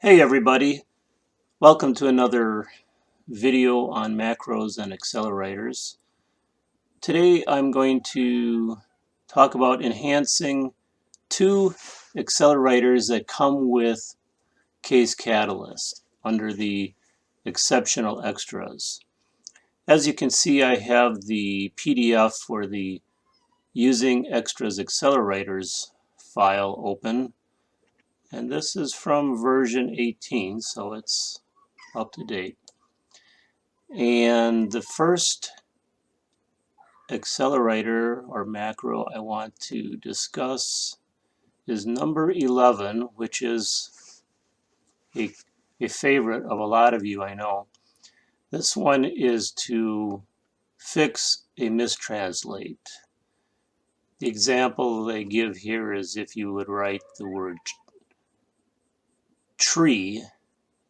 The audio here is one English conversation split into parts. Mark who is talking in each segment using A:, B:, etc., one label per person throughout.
A: Hey everybody, welcome to another video on macros and AccelerWriters. Today I'm going to talk about enhancing two AccelerWriters that come with Case Catalyst under the exceptional extras. As you can see, I have the PDF for the Using Extras AccelerWriters file open, and this is from version 18, so it's up to date. And the first accelerator or macro I want to discuss is number 11, which is a favorite of a lot of you, I know. This one is to fix a mistranslate. The example they give here is if you would write the word tree,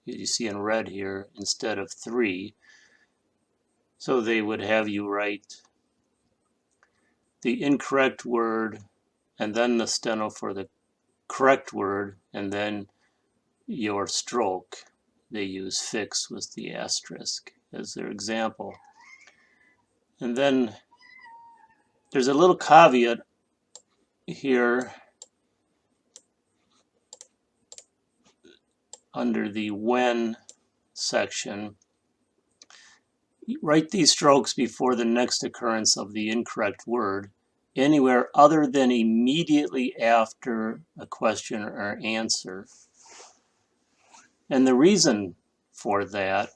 A: you see in red here, instead of 3. So they would have you write the incorrect word and then the steno for the correct word, and then your stroke. They use fix with the asterisk as their example. And then there's a little caveat here under the when section. Write these strokes before the next occurrence of the incorrect word anywhere other than immediately after a question or answer. And the reason for that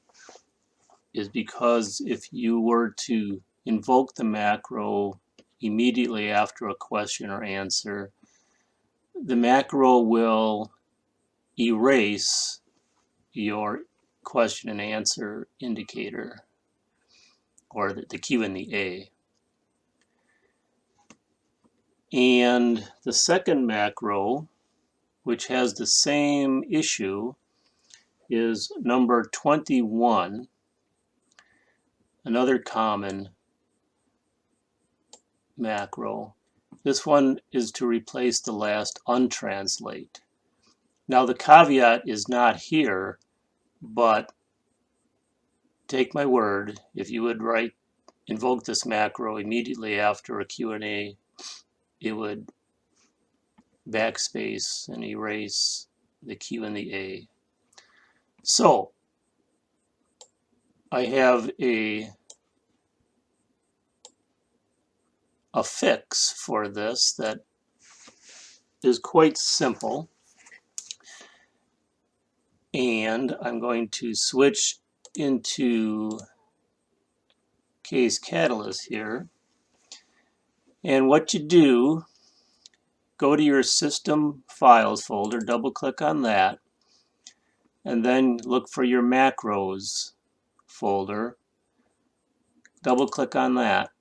A: is because if you were to invoke the macro immediately after a question or answer, the macro will erase your question and answer indicator, or the Q and the A. And the second macro, which has the same issue, is number 21, another common macro. This one is to replace the last untranslate. Now the caveat is not here, but take my word, if you would invoke this macro immediately after a Q&A, it would backspace and erase the Q and the A. So I have a fix for this that is quite simple, and I'm going to switch into Case Catalyst here. And what you do, go to your System Files folder, double click on that, and then look for your Macros folder, double click on that.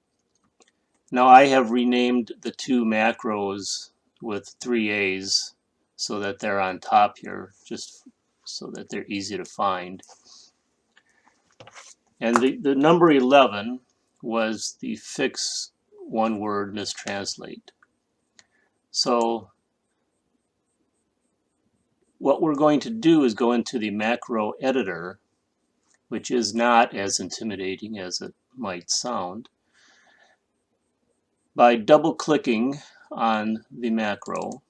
A: Now I have renamed the two macros with 3 A's so that they're on top here, just so that they're easy to find. And the number 11 was the fix one word mistranslate. So what we're going to do is go into the macro editor, which is not as intimidating as it might sound, by double clicking on the macro,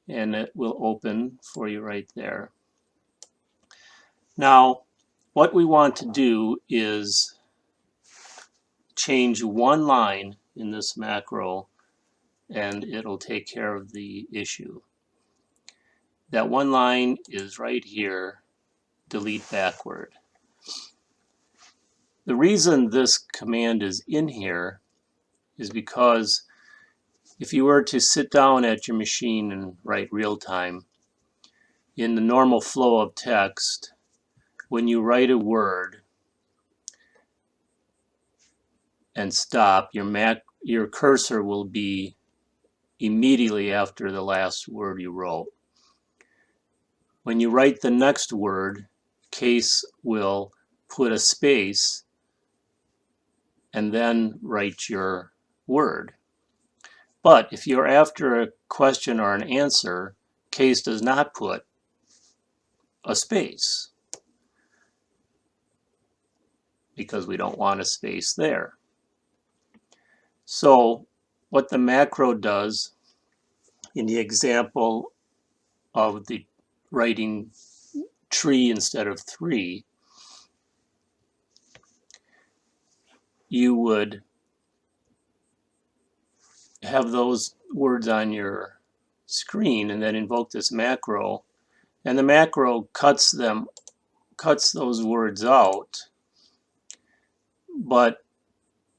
A: and it will open for you right there. Now what we want to do is change one line in this macro, and it'll take care of the issue. That one line is right here, delete backward. The reason this command is in here is because if you were to sit down at your machine and write real time, in the normal flow of text, when you write a word and stop, your cursor will be immediately after the last word you wrote. When you write the next word, Case will put a space and then write your word. But if you're after a question or an answer, Case does not put a space because we don't want a space there. So what the macro does in the example of the writing tree instead of 3, you would have those words on your screen and then invoke this macro, and the macro cuts those words out, but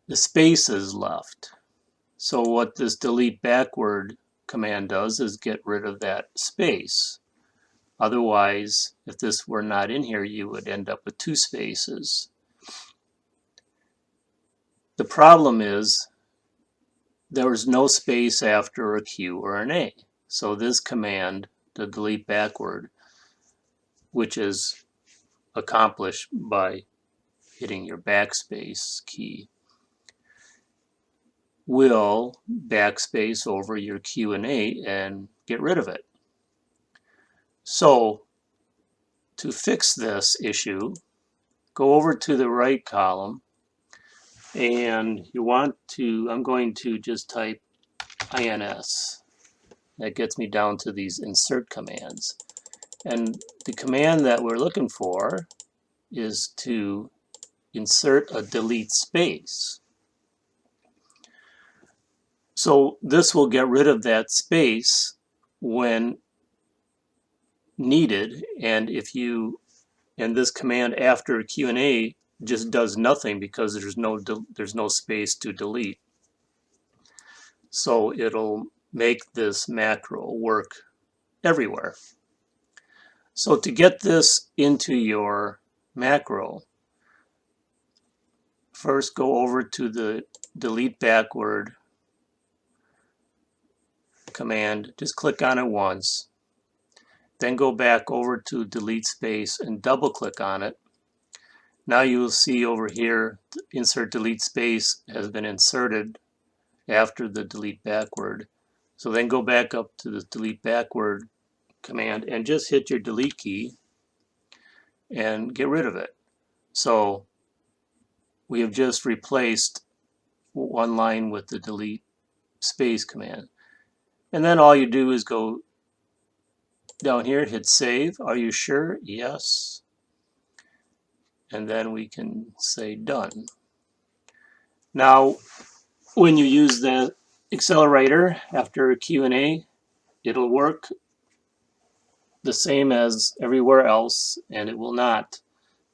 A: the space is left. So what this delete backward command does is get rid of that space. Otherwise, if this were not in here, you would end up with 2 spaces. The problem is there is no space after a Q or an A. So this command, the delete backward, which is accomplished by hitting your backspace key, will backspace over your Q and A and get rid of it. So to fix this issue, go over to the right column, and I'm going to just type INS. That gets me down to these insert commands. And the command that we're looking for is to insert a delete space. So this will get rid of that space when needed, and this command after Q&A just does nothing because there's no space to delete. So it'll make this macro work everywhere. So to get this into your macro, first go over to the delete backward command, just click on it once, then go back over to delete space and double click on it. Now you will see over here insert delete space has been inserted after the delete backward. So then go back up to the delete backward command and just hit your delete key and get rid of it. So we have just replaced one line with the delete space command. And then all you do is go down here, hit save. Are you sure? Yes. And then we can say done. Now, when you use the AccelerWriter after a Q&A, it'll work the same as everywhere else, and it will not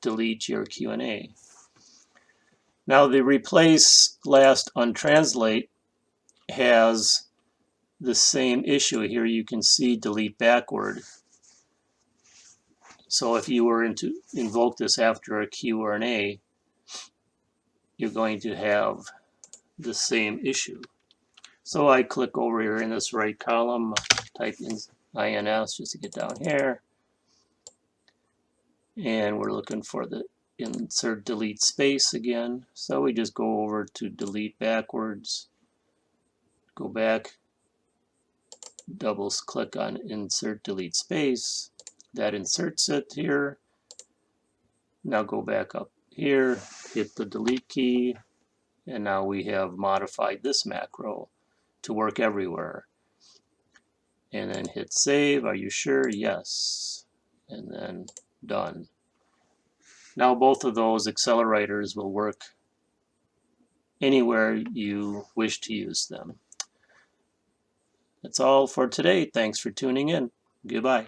A: delete your Q&A. Now, the replace last untranslate has the same issue. Here you can see delete backward. So if you were to invoke this after a Q or an A, you're going to have the same issue. So I click over here in this right column, type in INS just to get down here, and we're looking for the insert delete space again. So we just go over to delete backwards, go back, double click on insert delete space, that inserts it here. Now go back up here, hit the delete key, and now we have modified this macro to work everywhere. And then hit save. Are you sure? Yes. And then done. Now both of those AccelerWriters will work anywhere you wish to use them. That's all for today. Thanks for tuning in. Goodbye.